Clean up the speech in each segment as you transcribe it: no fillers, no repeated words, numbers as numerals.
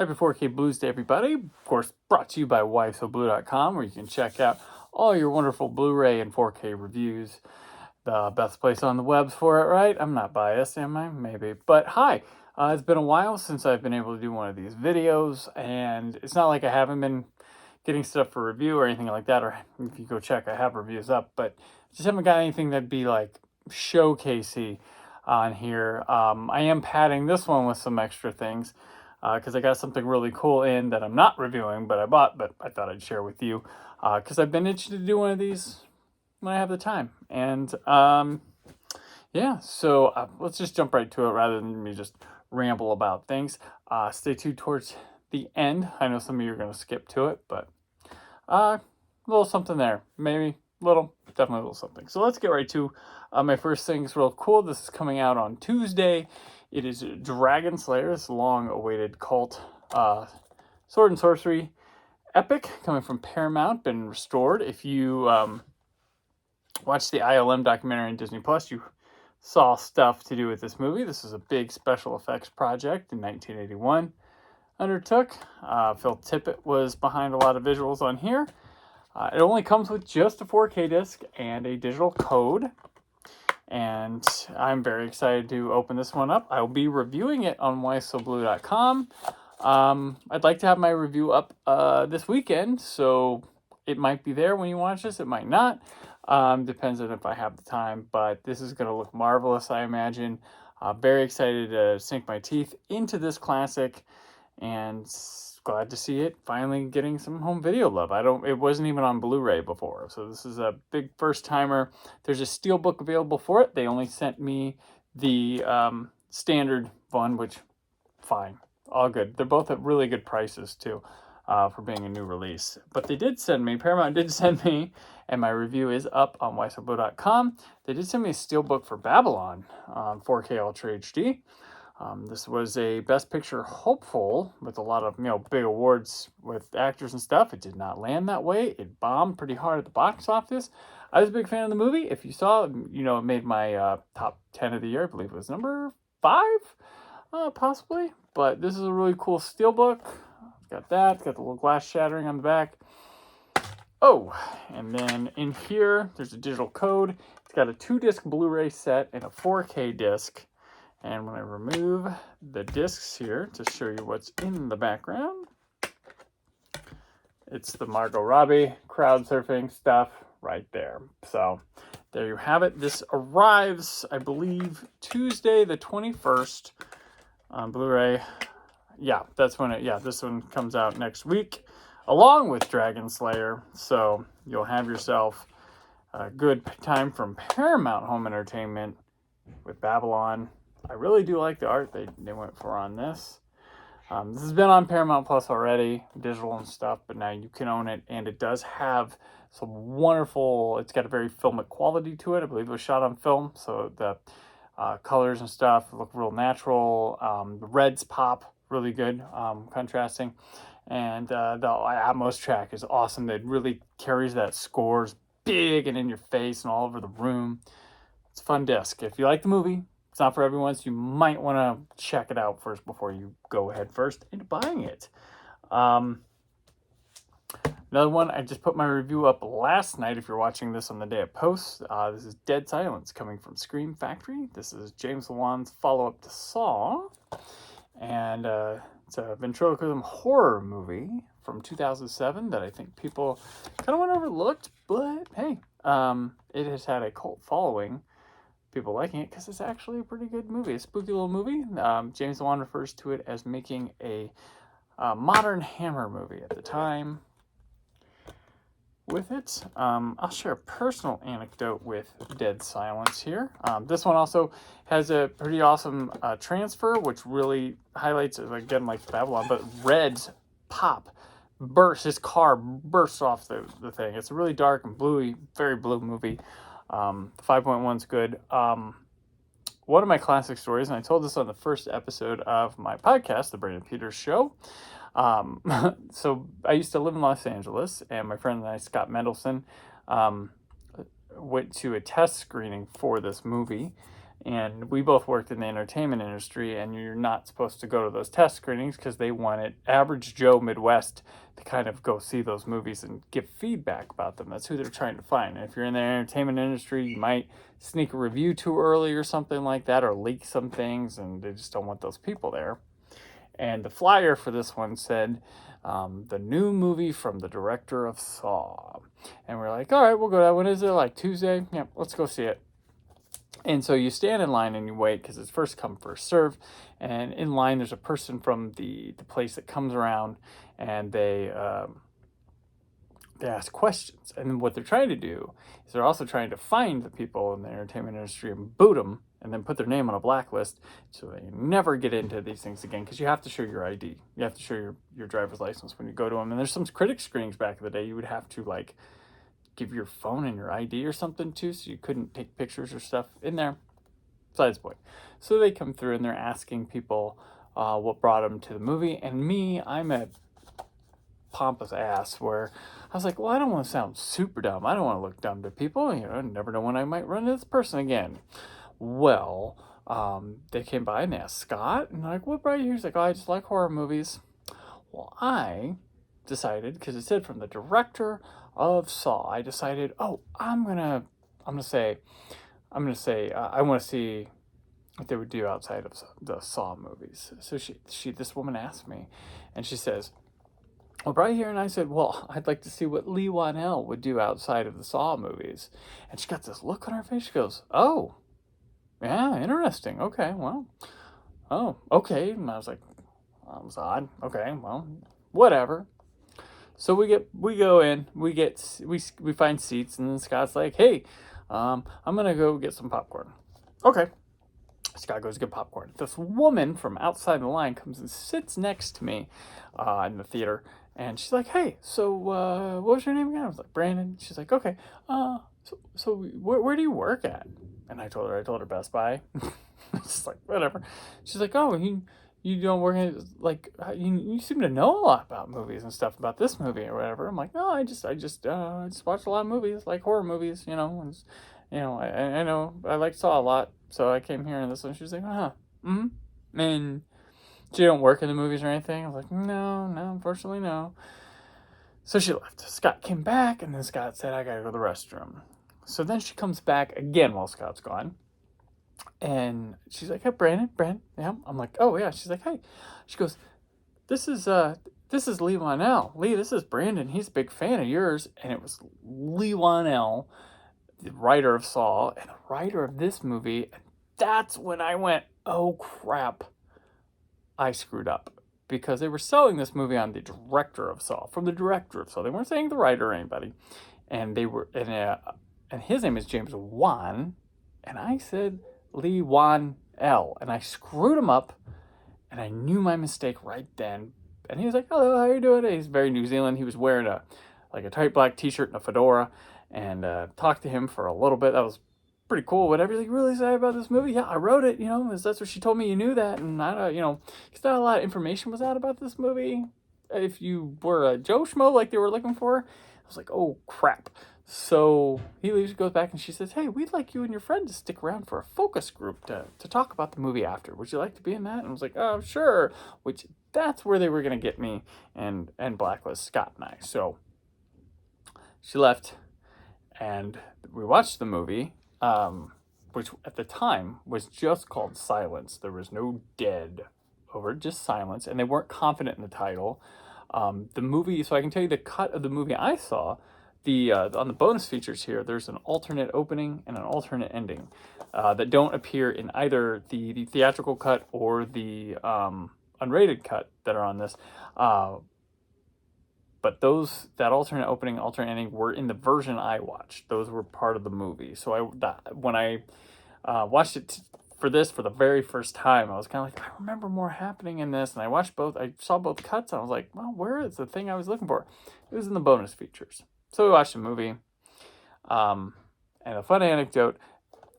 Happy 4K Blues Day, everybody. Of course, brought to you by whysoblu.com, where you can check out all your wonderful Blu-ray and 4K reviews. The best place on the webs for it, right? I'm not biased, am I? Maybe. But hi, it's been a while since I've been able to do one of these videos, and it's not like I haven't been getting stuff for review or anything like that, or if you go check, I have reviews up, but just haven't got anything that'd be like showcasey on here. I am padding this one with some extra things, because I got something really cool in that I'm not reviewing, but I bought, but I thought I'd share with you, because I've been itching to do one of these when I have the time. And yeah, so let's just jump right to it rather than me just ramble about things. Stay tuned towards the end. I know some of you are going to skip to it, but a little something there. Maybe little, definitely a little something. So let's get right to my first thing. Is real cool. This is coming out on Tuesday. It is Dragonslayer, this long-awaited cult sword and sorcery epic coming from Paramount, been restored. If you watched the ILM documentary on Disney Plus, you saw stuff to do with this movie. This is a big special effects project in 1981 undertook. Phil Tippett was behind a lot of visuals on here. It only comes with just a 4K disc and a digital code. And I'm very excited to open this one up. I will be reviewing it on whysoblu.com. I'd like to have my review up this weekend, so it might be there when you watch this. It might not. Depends on if I have the time, but this is going to look marvelous, I imagine. Very excited to sink my teeth into this classic, and glad to see it finally getting some home video love. It wasn't even on Blu-ray before, so this is a big first timer. There's a Steelbook available for it. They only sent me the standard one, which fine, all good. They're both at really good prices too, for being a new release. But they did send me, Paramount did send me, and my review is up on whysoblu.com. They did send me a Steelbook for Babylon on 4K Ultra HD. This was a Best Picture hopeful with a lot of, big awards with actors and stuff. It did not land that way. It bombed pretty hard at the box office. I was a big fan of the movie. If you saw it, it made my top 10 of the year. I believe it was number 5, possibly. But this is a really cool Steelbook. It's got that. It's got the little glass shattering on the back. Oh, and then in here, there's a digital code. It's got a 2-disc Blu-ray set and a 4K disc. And when I remove the discs here to show you what's in the background, it's the Margot Robbie crowd surfing stuff right there. So there you have it. This arrives, I believe, Tuesday the 21st on Blu-ray. Yeah, that's when this one comes out next week, along with Dragonslayer. So you'll have yourself a good time from Paramount Home Entertainment with Babylon. I really do like the art they went for on this. This has been on Paramount Plus already, digital and stuff, but now you can own it, and it does have some wonderful, it's got a very filmic quality to it. I believe it was shot on film, so the colors and stuff look real natural. The reds pop really good, contrasting, and the Atmos track is awesome. It really carries that score, it's big and in your face and all over the room. It's a fun disc. If you like the movie, it's not for everyone, so you might want to check it out first before you go ahead first into buying it. Another one, I just put my review up last night if you're watching this on the day it posts. This is Dead Silence coming from Scream Factory. This is James Wan's follow-up to Saw. And it's a ventriloquism horror movie from 2007 that I think people kind of went overlooked, but hey, it has had a cult following. People liking it because it's actually a pretty good movie, a spooky little movie. James Wan refers to it as making a modern Hammer movie at the time. With it, I'll share a personal anecdote with Dead Silence here. This one also has a pretty awesome transfer, which really highlights, again, like Babylon, but reds pop, burst. His car bursts off the thing. It's a really dark and bluey, very blue movie. 5.1's good. One of my classic stories, and I told this on the first episode of my podcast, The Brandon Peters Show. So I used to live in Los Angeles, and my friend and I, Scott Mendelson, went to a test screening for this movie And we both worked in the entertainment industry, and you're not supposed to go to those test screenings because they wanted average Joe Midwest to kind of go see those movies and give feedback about them. That's who they're trying to find. And if you're in the entertainment industry, you might sneak a review too early or something like that, or leak some things, and they just don't want those people there. And the flyer for this one said, the new movie from the director of Saw. And we're like, all right, we'll go to that. When is it? Like Tuesday? Yeah, let's go see it. And so you stand in line and you wait because it's first come, first serve. And in line, there's a person from the place that comes around, and they ask questions. And what they're trying to do is they're also trying to find the people in the entertainment industry and boot them and then put their name on a blacklist so they never get into these things again, because you have to show your ID. You have to show your driver's license when you go to them. And there's some critic screenings back in the day you would have to like give your phone and your ID or something too, so you couldn't take pictures or stuff in there. Besides the point. So they come through and they're asking people what brought them to the movie. And me, I'm a pompous ass where I was like, well, I don't want to sound super dumb. I don't want to look dumb to people. You know, I never know when I might run into this person again. Well, they came by and they asked Scott, and they're like, what brought you here? He's like, oh, I just like horror movies. Well, I decided, because it said from the director of Saw, I decided, oh, I'm gonna say, I want to see what they would do outside of the Saw movies. So this woman asked me, and she says, well, right here, and I said, well, I'd like to see what Lee Wanell would do outside of the Saw movies. And she got this look on her face. She goes, oh, yeah, interesting. Okay, well, oh, okay. And I was like, that was odd. Okay, well, whatever. So we go in, we find seats, and then Scott's like, hey, I'm gonna go get some popcorn. Okay. Scott goes to get popcorn. This woman from outside the line comes and sits next to me in the theater, and she's like, hey, so what was your name again? I was like, Brandon. She's like, okay, so where do you work at? And I told her Best Buy. It's like, whatever. She's like, oh, you don't work at, like, you seem to know a lot about movies and stuff, about this movie or whatever. I'm like, no, I just watch a lot of movies, like horror movies, you know. And, you know, I know I like Saw a lot, so I came here and this one. She was like, mm-hmm. And she don't work in the movies or anything. I was like, no, unfortunately, no. So she left. Scott came back, and then Scott said, I gotta go to the restroom. So then she comes back again while Scott's gone. And she's like, hey, Brandon, yeah. I'm like, oh, yeah. She's like, hey. She goes, this is Lee Wanell. Lee, this is Brandon. He's a big fan of yours. And it was Lee Wanell, the writer of Saw, and the writer of this movie. And that's when I went, oh, crap. I screwed up. Because they were selling this movie on the director of Saw, from the director of Saw. They weren't saying the writer or anybody. And they were, and his name is James Wan. And I said Lee Wanell. And I screwed him up. And I knew my mistake right then. And he was like, hello, how you doing? He's very New Zealand. He was wearing a tight black t-shirt and a fedora. And talked to him for a little bit. That was pretty cool. Whatever. Like, really excited about this movie? Yeah, I wrote it, you know, that's what she told me. You knew that. And I, you know, because not a lot of information was out about this movie. If you were a Joe Schmo like they were looking for, I was like, oh, crap. So he leaves, goes back, and she says, hey, we'd like you and your friend to stick around for a focus group to talk about the movie after. Would you like to be in that? And I was like, oh, sure. Which, that's where they were going to get me and blacklist Scott and I. So she left, and we watched the movie, which at the time was just called Silence. There was no dead over it, just Silence, and they weren't confident in the title. The movie, so I can tell you the cut of the movie I saw, on the bonus features here, there's an alternate opening and an alternate ending that don't appear in either the theatrical cut or the unrated cut that are on this. But that alternate opening, alternate ending were in the version I watched. Those were part of the movie. So when I watched it for the very first time, I was kind of like, I remember more happening in this. And I saw both cuts, and I was like, well, where is the thing I was looking for? It was in the bonus features. So we watched the movie. And a fun anecdote,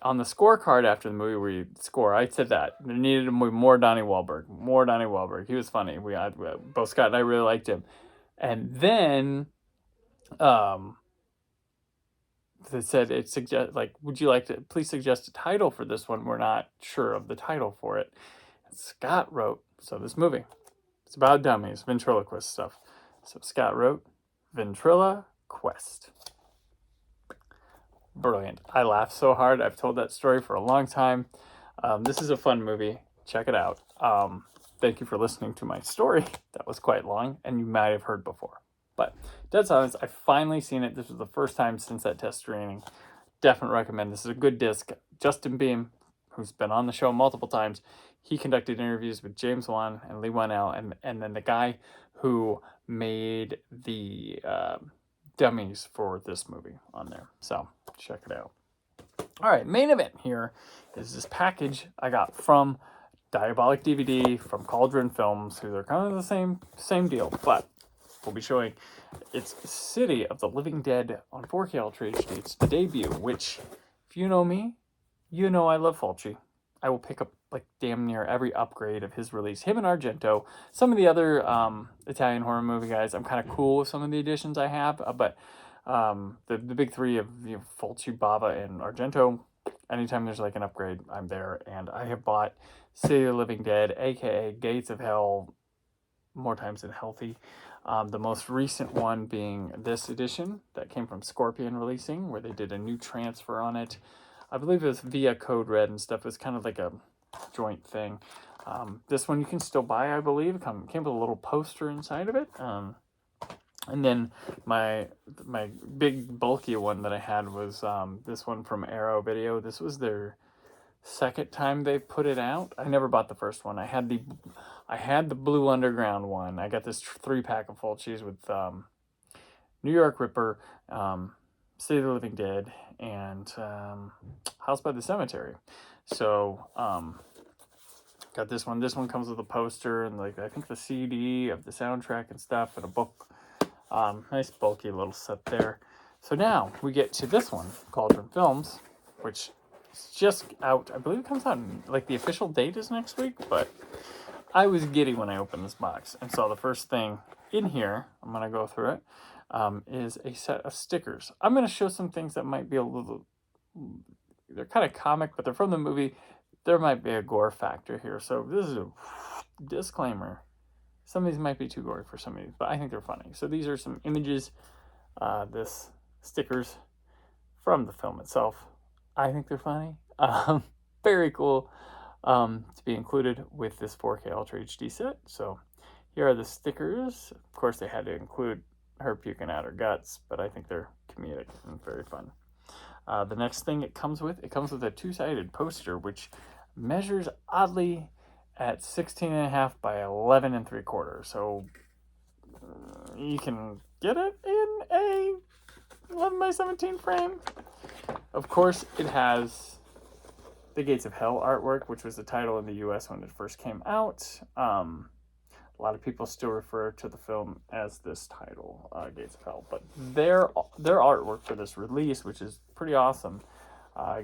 on the scorecard after the movie where you score, I said that there needed to be more Donnie Wahlberg. He was funny. Both Scott and I really liked him. And then They said it suggest like, would you like to please suggest a title for this one? We're not sure of the title for it. And Scott wrote, so this movie, it's about dummies, ventriloquist stuff. So Scott wrote, Ventrilla Quest. Brilliant. I laughed so hard. I've told that story for a long time. This is a fun movie. Check it out. Thank you for listening to my story. That was quite long, and you might have heard before. But Dead Silence, I've finally seen it. This was the first time since that test screening. Definitely recommend. This is a good disc. Justin Beam, who's been on the show multiple times, he conducted interviews with James Wan and Lee Wanell, and then the guy who made the dummies for this movie on there. So check it out. All right, main event here is this package I got from Diabolic DVD from Cauldron Films, who they're kind of the same deal, but we'll be showing it's City of the Living Dead on 4K Ultra HD. It's the debut, which, if you know me, you know I love Fulci. I will pick up like damn near every upgrade of his release. Him and Argento. Some of the other Italian horror movie guys, I'm kind of cool with some of the additions I have, but the big three of Fulci, Bava, and Argento, anytime there's like an upgrade, I'm there. And I have bought City of the Living Dead, aka Gates of Hell, more times than healthy. The most recent one being this edition that came from Scorpion Releasing, where they did a new transfer on it. I believe it was via Code Red and stuff. It was kind of like a joint thing. This one you can still buy, I believe. It came with a little poster inside of it. And then my big bulky one that I had was this one from Arrow Video. This was their second time they put it out. I never bought the first one. I had the Blue Underground one. I got this 3-pack of Fulci's with New York Ripper, City of the Living Dead, and House by the Cemetery. So got this one. This one comes with a poster and like I think the CD of the soundtrack and stuff, and a book. Nice bulky little set there. So now we get to this one, Cauldron Films, which is just out. I believe it comes out like the official date is next week, but I was giddy when I opened this box and saw the first thing in here. I'm gonna go through it. Is a set of stickers. I'm gonna show some things that might be a little. They're kind of comic, but they're from the movie. There might be a gore factor here, so this is a disclaimer. Some of these might be too gory for some of these, but I think they're funny. So these are some images, this stickers from the film itself. I think they're funny. Very cool to be included with this 4K Ultra HD set. So here are the stickers. Of course, they had to include her puking out her guts, but I think they're comedic and very fun. The next thing it comes with a 2-sided poster, which measures oddly at 16.5 by 11 3/4. So you can get it in a 11 by 17 frame. Of course, it has the Gates of Hell artwork, which was the title in the US when it first came out. A lot of people still refer to the film as this title, Gates of Hell, but their artwork for this release, which is pretty awesome,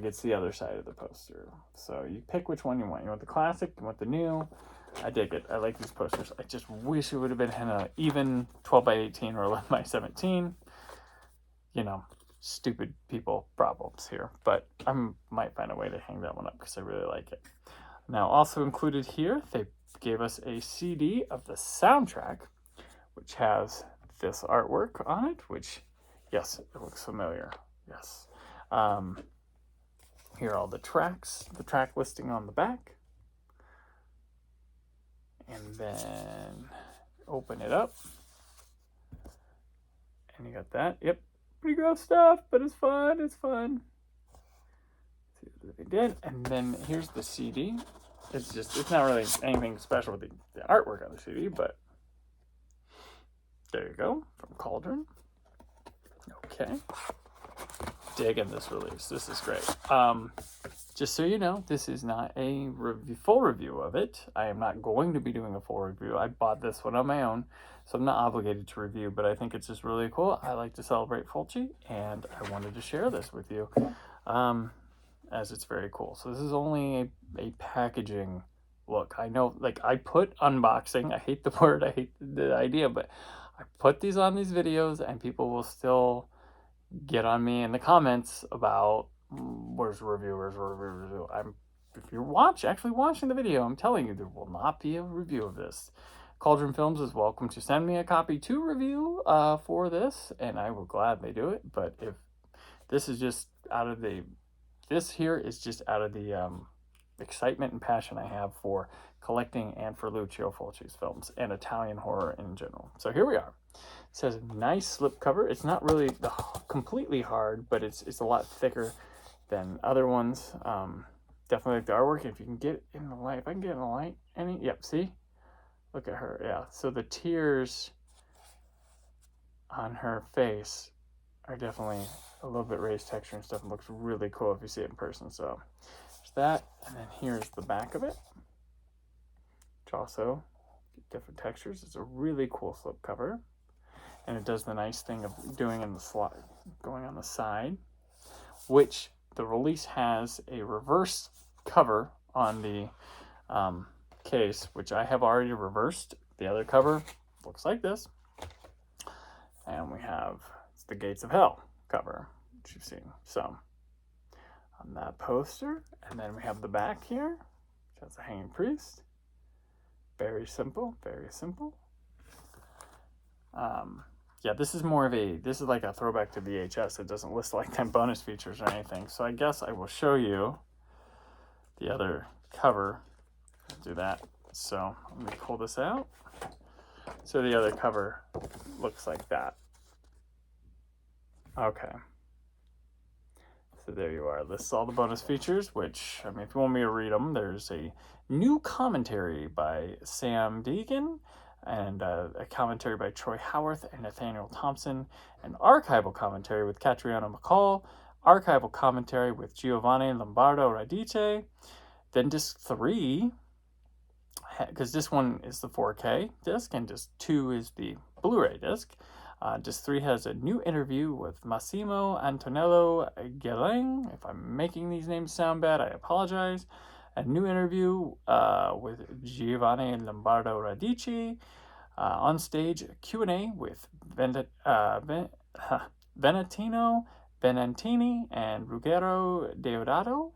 gets the other side of the poster. So you pick which one you want. You want the classic, you want the new. I dig it. I like these posters. I just wish it would have been in a even 12 by 18 or 11 by 17. You know, stupid people problems here, but I might find a way to hang that one up because I really like it. Now, also included here, they gave us a CD of the soundtrack, which has this artwork on it, which, yes, it looks familiar. Yes. Here are all the tracks, the track listing on the back. And then open it up. And you got that. Yep. Pretty gross stuff, but it's fun. It's fun. See what they did. And then here's the CD. It's not really anything special with the artwork on the CD, but there you go, from Cauldron. Okay. Digging this release. This is great. Just so you know, this is not a full review of it. I am not going to be doing a full review. I bought this one on my own, so I'm not obligated to review, but I think it's just really cool. I like to celebrate Fulci, and I wanted to share this with you, as it's very cool. So this is only a packaging look. I know, like, I put unboxing. I hate the word. I hate the idea, but I put these on these videos, and people will still get on me in the comments about where's the review, if you're actually watching the video, I'm telling you, there will not be a review of this. Cauldron Films is welcome to send me a copy to review for this, and I will gladly do it. But if this is just out of the, this here is just out of the excitement and passion I have for collecting and for Lucio Fulci's films and Italian horror in general. So here we are. It says nice slipcover. It's not really completely hard, but it's a lot thicker than other ones. Definitely like the artwork. If you can get in the light, if I can get in the light, yep, see? Look at her, yeah. So the tears on her face are definitely a little bit raised texture and stuff. It looks really cool if you see it in person. So there's that, and then here's the back of it, which also different textures. It's a really cool slipcover, and it does the nice thing of doing in the slide, going on the side, which the release has a reverse cover on the case, which I have already reversed. The other cover looks like this, and we have the Gates of Hell cover, which you've seen. So on that poster, and then we have the back here, which has a hanging priest. Very simple, very simple. Yeah, this is like a throwback to VHS. It doesn't list like 10 bonus features or anything. So I guess I will show you the other cover. I'll do that. So let me pull this out. So the other cover looks like that. Okay. So there you are. Lists all the bonus features, which, I mean, if you want me to read them, there's a new commentary by Sam Deegan, and a commentary by Troy Howarth and Nathaniel Thompson, an archival commentary with Catriona McCall, archival commentary with Giovanni Lombardo Radice. Then disc 3, because this one is the 4K disc, and disc 2 is the Blu-ray disc. Disc 3 has a new interview with Massimo Antonello Geleng. If I'm making these names sound bad, I apologize. A new interview with Giovanni Lombardo Radice. On stage, a Q&A with Venantino Benantini and Ruggero Deodato.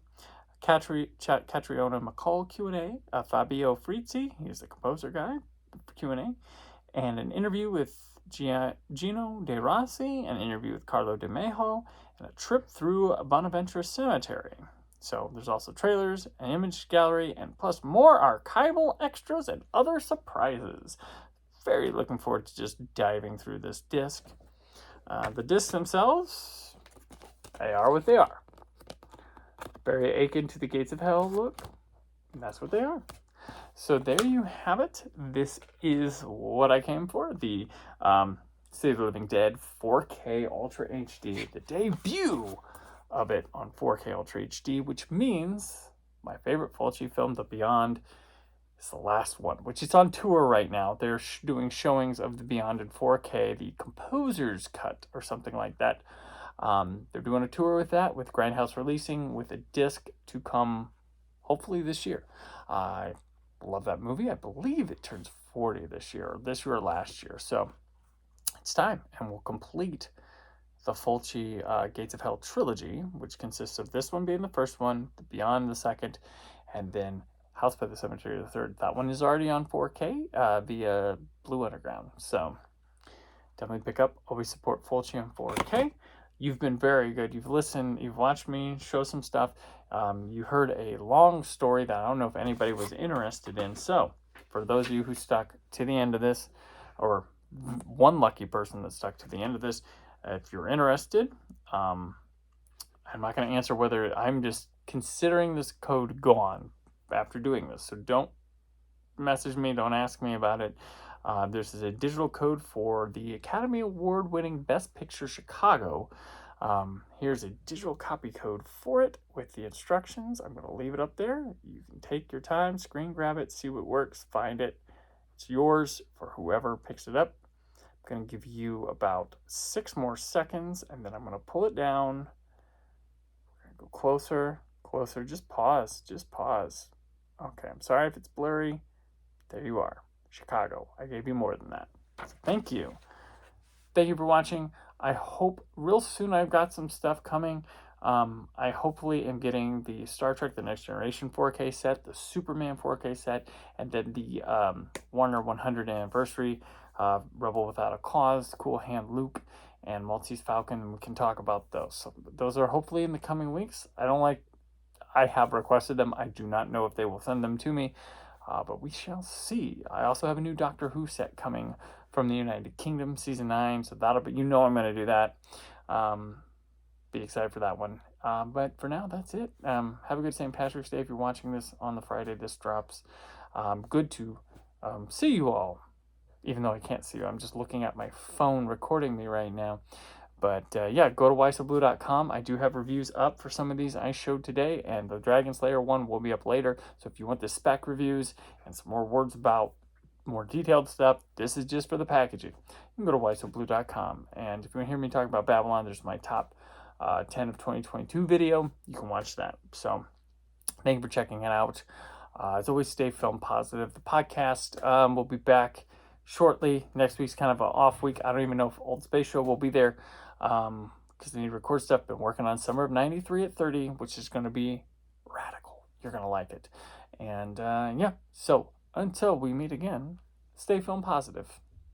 Catriona McCall Q&A. Fabio Frizzi, he's the composer guy, Q&A. And an interview with Gino De Rossi, an interview with Carlo De Mejo, and a trip through Bonaventure Cemetery. So there's also trailers, an image gallery, and plus more archival extras and other surprises. Very looking forward to just diving through this disc. The discs themselves, they are what they are. Very akin to the Gates of Hell look, and that's what they are. So there you have it. This is what I came for. The City of the Living Dead 4K Ultra HD. The debut of it on 4K Ultra HD, which means my favorite Fulci film, The Beyond, is the last one, which is on tour right now. They're doing showings of The Beyond in 4K, the composer's cut or something like that. They're doing a tour with that, with Grindhouse releasing, with a disc to come hopefully this year. I love that movie. I believe it turns 40 this year or last year. So it's time, and we'll complete the Fulci Gates of Hell trilogy, which consists of this one being the first one, The Beyond the second, and then House by the Cemetery the third. That one is already on 4K via Blue Underground. So definitely pick up. Always support Fulci on 4K. You've been very good. You've listened. You've watched me show some stuff. You heard a long story that I don't know if anybody was interested in. So for those of you who stuck to the end of this, or one lucky person that stuck to the end of this, if you're interested, I'm not going to answer whether I'm just considering this code gone after doing this. So don't message me. Don't ask me about it. This is a digital code for the Academy Award winning Best Picture Chicago. Here's a digital copy code for it with the instructions. I'm going to leave it up there. You can take your time, screen grab it, see what works, find it. It's yours for whoever picks it up. I'm going to give you about 6 more seconds, and then I'm going to pull it down. We're going to go closer, closer. Just pause. Okay, I'm sorry if it's blurry. There you are. Chicago. I gave you more than that. So thank you. Thank you for watching. I hope real soon I've got some stuff coming. I hopefully am getting the Star Trek The Next Generation 4K set, the Superman 4K set, and then the Warner 100th Anniversary Rebel Without a Cause, Cool Hand Luke, and Maltese Falcon. We can talk about those. So those are hopefully in the coming weeks. I have requested them. I do not know if they will send them to me, but we shall see. I also have a new Doctor Who set coming from the United Kingdom, season 9, so that'll be, I'm going to do that. Be excited for that one. But for now, that's it. Have a good St. Patrick's Day if you're watching this on the Friday this drops. Good to see you all, even though I can't see you. I'm just looking at my phone recording me right now. But yeah, go to whysoblu.com. I do have reviews up for some of these I showed today, and the Dragonslayer one will be up later. So if you want the spec reviews and some more words about more detailed stuff, this is just for the packaging. You can go to whysoblu.com. And if you want to hear me talk about Babylon, there's my top 10 of 2022 video. You can watch that. So thank you for checking it out. As always, stay film positive. The podcast will be back shortly. Next week's kind of an off week. I don't even know if Old Space Show will be there because I need to record stuff. Been working on Summer of '93 at 30, which is going to be radical. You're going to like it. And yeah, so until we meet again, stay film positive.